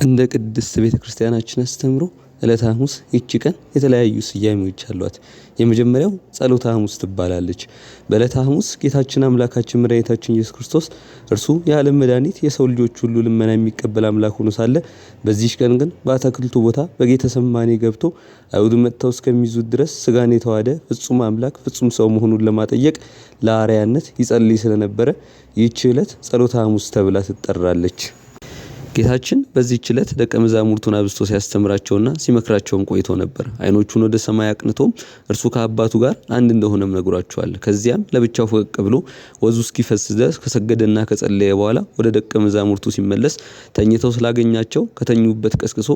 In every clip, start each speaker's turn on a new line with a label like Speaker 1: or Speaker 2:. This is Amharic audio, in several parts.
Speaker 1: እንደ ቅድስት ቤተክርስቲያናችን አስተምሮ ዕለተ ሐሙስ ይህች ቀን የተለያዩ ስያሜዎች አሏት። የመጀመሪያው ጸሎተ ሐሙስ ትባላለች። በዕለተ ሐሙስ ጌታችን አምላካችን መድኃኒታችን ኢየሱስ ክርስቶስ እርሱ የዓለም መድኃኒት የሰው ልጆች ሁሉ ልመና የሚቀበል አምላክ ሆኖ ሳለ በዚህ ቀን ግን በአትክልቱ ቦታ በጌተሰማኒ ገብቶ አይሁድ መጥተው እስከሚይዙት ድረስ ስጋን የተዋሃደ ፍጹም አምላክ ፍጹም ሰው መሆኑን ለማጠየቅ ለአርአያነት ይጸልይ ስለነበረ ይህች ዕለት ጸሎተ ሐሙስ ተብላ ትጠራለች። ጌታችን በዚህች ዕለት ደቀ መዛሙርቱን አብዝቶ ሲያስተምራቸውና ሲመክራቸውም ቆይቶ ነበር። አይኖቹን ወደ ሰማይ አቅንቶም እርሱ ከአባቱ ጋር አንድ እንደሆነም ነግሯቸዋል። ከዚያም ለብቻው ፈቀቅ ብሎ ወዙ እስኪፈስ ድረስ ከሰገደና ከጸለየ በኋላ ወደ ደቀ መዛሙርቱ ሲመለስ ተኝተው ስላገኛቸው ከተኙበት ቀስቅሶ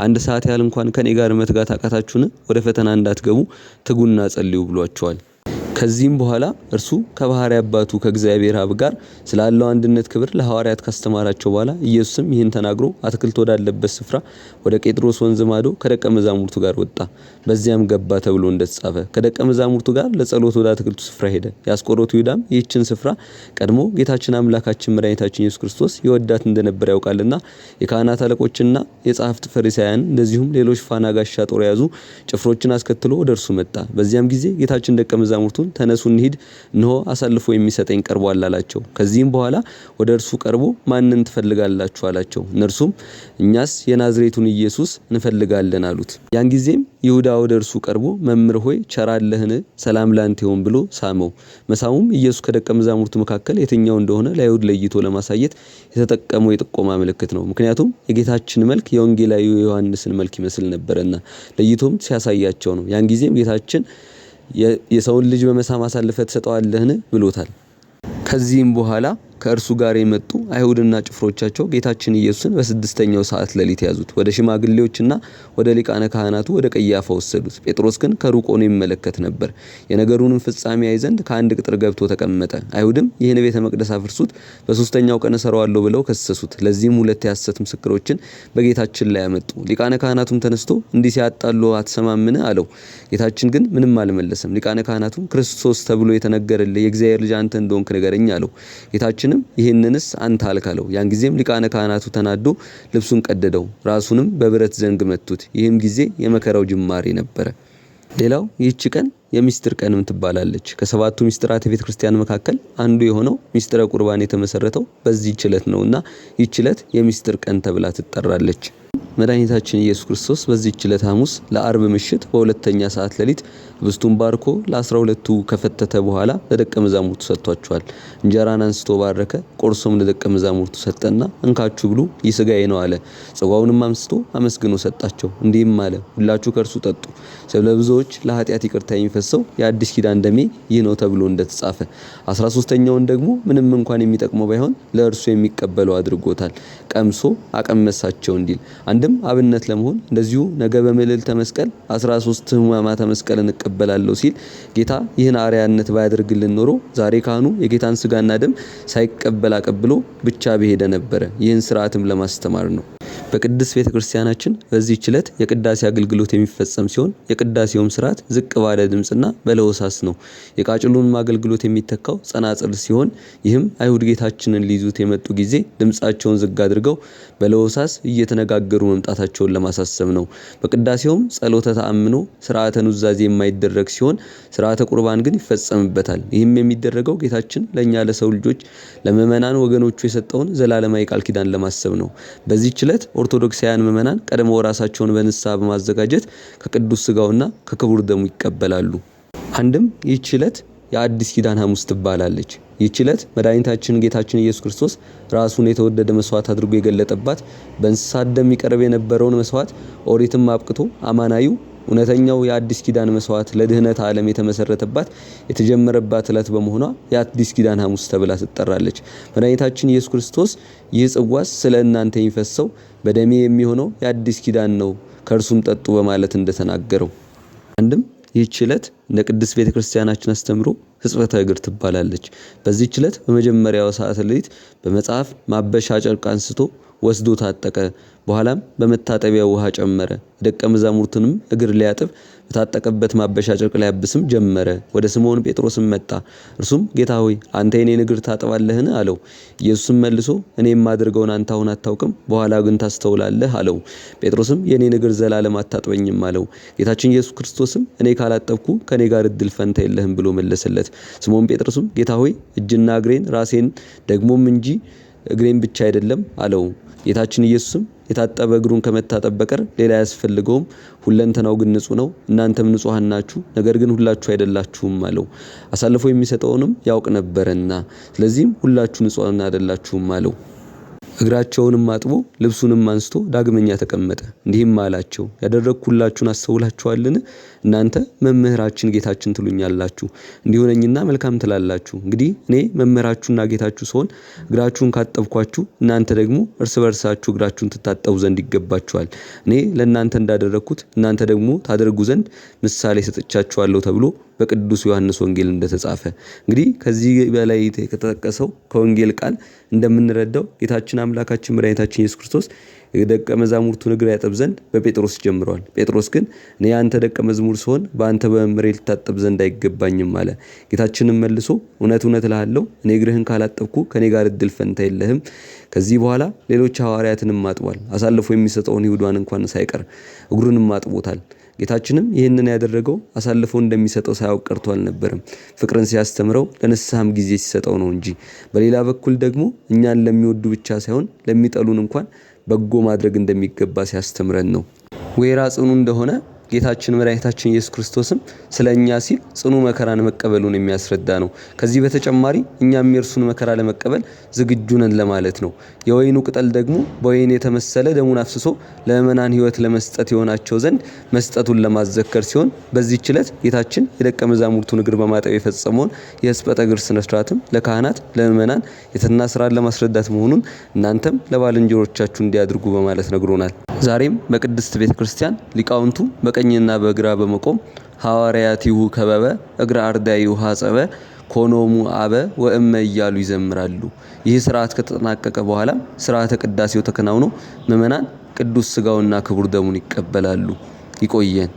Speaker 1: 1 ሰዓት ያህል እንኳን ከኔ ጋር መትጋት አቃታችሁን? ወደ ፈተና እንዳትገቡ ትጉና ጸልዩ ብሏቸዋል። ከዚህም በኋላ እርሱ ከባህሪ አባቱ ከእግዚአብሔር አብ ጋር ስላለው አንድነት ክብር ለሐዋርያት ካስተማራቸው በኋላ ኢየሱስም ይህን ተናግሮ አትክልት ወዳለበት ስፍራ ወደ ቄጥሮስ ወንዝ ማዶ ከደቀ መዛሙርቱ ጋር ወጣ። በዚያም ገባ ተብሎ እንደተጻፈ ከደቀ መዛሙርቱ ጋር ለጸሎት ወደ አትክልቱ ስፍራ ሄደ። የአስቆሮቱ ይሁዳም ይህችን ስፍራ ቀድሞ ጌታችን አምላካችን መድኃኒታችን ኢየሱስ ክርስቶስ ይወዳት እንደነበር ያውቃልና የካህናት አለቆችና የጸሐፍት ፈሪሳውያን እንደዚሁም ሌሎች ፋና ጋሻ ጦር የያዙ ጭፍሮችን አስከትሎ ወደ እርሱ መጣ። በዚያም ጊዜ ጌታችን ደቀ መዛሙርቱ ተነሱ እንሂድ፣ እነሆ አሳልፎ የሚሰጠኝ ቀርቧል አላቸው። ከዚህም በኋላ ወደ እርሱ ቀርቦ ማንን ትፈልጋላችሁ አላቸው። እነርሱም እኛስ የናዝሬቱን ኢየሱስ እንፈልጋለን አሉት። ያን ጊዜም ይሁዳ ወደ እርሱ ቀርቦ መምህር ሆይ ቸር አለህን? ሰላም ላንተ ይሁን ብሎ ሳመው። መሳሙም ኢየሱስ ከደቀ መዛሙርቱ መካከል የትኛው እንደሆነ ለአይሁድ ለይቶ ለማሳየት የተጠቀመው የጥቆማ ምልክት ነው። ምክንያቱም የጌታችን መልክ የወንጌላዊ ዮሐንስን መልክ ይመስል ነበርና ለይቶም ሲያሳያቸው ነው። ያን ጊዜም ጌታችን የሰውን ልጅ በመሳም አሳልፈህ ትሰጠዋለህን ብሎታል። ከዚህም በኋላ ከእርሱ ጋር የመጡ አይሁድና ጭፍሮቻቸው ጌታችን ኢየሱስን በ6ኛው ሰዓት ሌሊት ያዙት። ወደ ሽማግሌዎችና ወደ ሊቃነ ካህናቱ ወደ ቀያፋ ወሰዱት። ጴጥሮስ ግን ከሩቅ ሆኖ ይመለከት ነበር። የነገሩንም ፍጻሜ ያይ ዘንድ ከአንድ ቅጥር ገብቶ ተቀመጠ። አይሁድም ይህን ቤተ መቅደስ አፍርሱት፣ በ3ኛው ቀን እሰራዋለሁ ብለው ከሰሱት። ለዚህም 2 የሐሰት ምስክሮችን በጌታችን ላይ ያመጡ። ሊቃነ ካህናቱም ተነስቶ እንዲህ ሲያጣሉ አትሰማምን አለው። ጌታችን ግን ምንም አልመለሰም። ሊቃነ ካህናቱም ክርስቶስ ተብሎ የተነገረልህ የእግዚአብሔር ልጅ አንተ እንደሆንክ ንገረኝ አለው። ጌታችን ይህንንስ አንተ አልክ አለው። ያን ጊዜም ሊቃነ ካህናቱ ተናዶ ልብሱን ቀደደው፣ ራሱንም በብረት ዘንግ መቱት። ይህም ጊዜ የመከራው ጅማሬ ነበረ። ሌላው ይህች ቀን የሚስጥር ቀንም ትባላለች። ከ7ቱ ሚስጥራት የቤተ ክርስቲያን መካከል አንዱ የሆነው ሚስጥረ ቁርባን የተመሰረተው በዚህ ዕለት ነውና ይህች ዕለት የሚስጥር ቀን ተብላ ትጠራለች። መድኃኒታችን ኢየሱስ ክርስቶስ በዚህ ዕለት ሐሙስ ለአርብ ምሽት በ2ኛ ሰዓት ሌሊት ህብስቱን ባርኮ ለ12ቱ ከፈተተ በኋላ ለደቀ መዛሙርቱ ሰጥቷቸዋል። እንጀራን አንስቶ ባረከ፣ ቆርሶም ለደቀ መዛሙርቱ ሰጠና እንካችሁ ብሉ፣ ይህ ሥጋዬ ነው አለ። ጽዋውንም አንስቶ አመስግኖ ሰጣቸው፣ እንዲህም አለ፣ ሁላችሁ ከእርሱ ጠጡ፣ ስለ ብዙዎች ለኃጢአት ይቅርታ የሚፈሰው የአዲስ ኪዳን ደሜ ይህ ነው ተብሎ እንደተጻፈ። 13ኛውን ደግሞ ምንም እንኳን የሚጠቅመው ባይሆን ለእርሱ የሚቀበለው አድርጎታል፣ ቀምሶ አቀመሳቸው እንዲል። አንድም አብነት ለመሆን እንደዚሁ ነገ በምልዕልተ መስቀል 13 ሕማማተ መስቀልን እቀበላለሁ ሲል ጌታ ይህን አርአያነት ባያደርግልን ኖሮ ዛሬ ካህኑ የጌታን ሥጋና ደም ሳይቀበል አቀብሎ ብቻ በሄደ ነበረ። ይህን ስርዓትም ለማስተማር ነው። በቅድስት ቤተክርስቲያናችን በዚህ ዕለት የቅዳሴ አገልግሎት የሚፈጸም ሲሆን የቅዳሴውም ስርዓት ዝቅ ባለ ድምጽና በለሆሳስ ነው። የቃጭሉን አገልግሎት የሚተካው ጸናጽል ሲሆን ይህም አይሁድ ጌታችንን ሊይዙት የመጡ ጊዜ ድምጻቸውን ዝግ አድርገው በለሆሳስ እየተነጋገሩ መምጣታቸውን ለማሳሰብ ነው። በቅዳሴውም ጸሎተ ተአምኖ ስርዓተ ኑዛዜ የማይደረግ ሲሆን ስርዓተ ቁርባን ግን ይፈጸምበታል። ይህም የሚደረገው ጌታችን ለኛ ለሰው ልጆች ለምእመናን ወገኖቹ የሰጠውን ዘላለማዊ ቃል ኪዳን ለማሰብ ነው። በዚህ ዕለት ኦርቶዶክሳውያን ምእመናን ቀድሞ ራሳቸውን በንስሐ በማዘጋጀት ከቅዱስ ሥጋውና ከክቡር ደሙ ይቀበላሉ። አንድም ይህች ዕለት የአዲስ ኪዳን ሐሙስ ትባላለች። ይህች ዕለት መድኃኒታችን ጌታችን ኢየሱስ ክርስቶስ ራሱን የተወደደ መስዋዕት አድርጎ የገለጠባት፣ በእንስሳት ደም ይቀርብ የነበረውን መስዋዕት ኦሪትም አብቅቶ አማናዩ እውነተኛው የአዲስ ኪዳን መስዋዕት ለድህነት ዓለም የተመሰረተባት የተጀመረባት ዕለት በመሆኗ የአዲስ ኪዳን ሐሙስ ተብላ ትጠራለች። መድኃኒታችን ኢየሱስ ክርስቶስ ይህ ጽዋስ ስለ እናንተ የሚፈሰው በደሜ የሚሆነው የአዲስ ኪዳን ነው፣ ከእርሱም ጠጡ በማለት እንደተናገረው። አንድም ይህች ዕለት እንደ ቅድስት ቤተክርስቲያናችን አስተምሮ ሕጽበተ እግር ትባላለች። በዚህች ዕለት በመጀመሪያው ሰዓት ሌሊት በመጽሐፍ ማበሻ ጨርቅ አንስቶ ወስዶ ታጠቀ። በኋላም በመታጠቢያ ውሃ ጨመረ። ደቀ መዛሙርቱንም እግር ሊያጥብ በታጠቀበት ማበሻ ጨርቅ ሊያብስም ጀመረ። ወደ ስምዖን ጴጥሮስም መጣ። እርሱም ጌታ ሆይ አንተ የኔን እግር ታጥባለህን? አለው። ኢየሱስም መልሶ እኔ የማደርገውን አንተ አሁን አታውቅም፣ በኋላ ግን ታስተውላለህ አለው። ጴጥሮስም የኔን እግር ዘላለም አታጥበኝም አለው። ጌታችን ኢየሱስ ክርስቶስም እኔ ካላጠብኩ ከኔ ጋር እድል ፈንታ የለህም ብሎ መለሰለት። ስምዖን ጴጥሮስም ጌታ ሆይ እጅና እግሬን ራሴን ደግሞም እንጂ እግሬን ብቻ አይደለም አለው። ጌታችን ኢየሱስም የታጠበ እግሩን ከመታጠብ በቀር ሌላ አያስፈልገውም፣ ሁለንተናው ግን ንጹህ ነው። እናንተም ንጹሃን ናችሁ፣ ነገር ግን ሁላችሁ አይደላችሁም አለው። አሳልፎ የሚሰጠውንም ያውቅ ነበርና፣ ስለዚህም ሁላችሁ ንጹሃን አይደላችሁም አለው። እግራቸውንም አጥቦ ልብሱንም አንስቶ ዳግመኛ ተቀመጠ። እንዲህም አላቸው፣ ያደረግኩላችሁን አስተውላችኋልን? እናንተ መምህራችን ጌታችን ትሉኛላችሁ፣ እንዲሁ ነኝና መልካም ትላላችሁ። እንግዲህ እኔ መምህራችሁና ጌታችሁ ስሆን እግራችሁን ካጠብኳችሁ፣ እናንተ ደግሞ እርስ በርሳችሁ እግራችሁን ትታጠቡ ዘንድ ይገባችኋል። እኔ ለእናንተ እንዳደረግኩት እናንተ ደግሞ ታደርጉ ዘንድ ምሳሌ ሰጥቻችኋለሁ ተብሎ በቅዱስ ዮሐንስ ወንጌል እንደተጻፈ። እንግዲህ ከዚህ በላይ ከተጠቀሰው ከወንጌል ቃል እንደምንረዳው ጌታችን አምላካችን መድኃኒታችን ኢየሱስ ክርስቶስ የደቀ መዛሙርቱን እግር ያጠብ ዘንድ በጴጥሮስ ጀምሯል። ጴጥሮስ ግን እኔ አንተ ደቀ መዝሙር ስሆን በአንተ በመምሬ ልታጠብ ዘንድ አይገባኝም አለ። ጌታችንም መልሶ እውነት እውነት እልሃለሁ እኔ እግርህን ካላጠብኩ ከኔ ጋር እድል ፈንታ የለህም። ከዚህ በኋላ ሌሎች ሐዋርያትንም አጥቧል። አሳልፎ የሚሰጠውን ይሁዳን እንኳን ሳይቀር እግሩንም አጥቦታል። ጌታችንም ይህንን ያደረገው አሳልፎ እንደሚሰጠው ሳያውቅ ቀርቶ አልነበረም፣ ፍቅርን ሲያስተምረው ለንስሐም ጊዜ ሲሰጠው ነው እንጂ። በሌላ በኩል ደግሞ እኛን ለሚወዱ ብቻ ሳይሆን ለሚጠሉን እንኳን በጎ ማድረግ እንደሚገባ ሲያስተምረን ነው። ወይራ ጽኑ እንደሆነ ጌታችን መድኃኒታችን ኢየሱስ ክርስቶስም ስለኛ ሲል ጽኑ መከራን መቀበሉን የሚያስረዳ ነው። ከዚህ በተጨማሪ እኛም የእርሱን መከራ ለመቀበል ዝግጁ ነን ለማለት ነው። የወይኑ ቅጠል ደግሞ በወይን የተመሰለ ደሙን አፍስሶ ለምእመናን ሕይወት ለመስጠት የሆናቸው ዘንድ መስጠቱን ለማዘከር ሲሆን በዚህች ዕለት ጌታችን የደቀ መዛሙርቱን እግር በማጠብ የፈጸመውን የሕጽበተ እግር ስነ ስርዓትም ለካህናት ለምእመናን የትህትና ስራን ለማስረዳት መሆኑን እናንተም ለባልንጀሮቻችሁ እንዲያድርጉ በማለት ነግሮናል። ዛሬም በቅድስት ቤተክርስቲያን ሊቃውንቱ በቀኝና በግራ በመቆም ሐዋርያቲሁ ከበበ እግረ አርዳኢሁ ሐጸበ ኮኖሙ አበ ወእመ እያሉ ይዘምራሉ። ይህ ስርዓት ከተጠናቀቀ በኋላ ስርዓተ ቅዳሴው ተከናውኖ ምእመናን ቅዱስ ሥጋውና ክቡር ደሙን ይቀበላሉ። ይቆየን።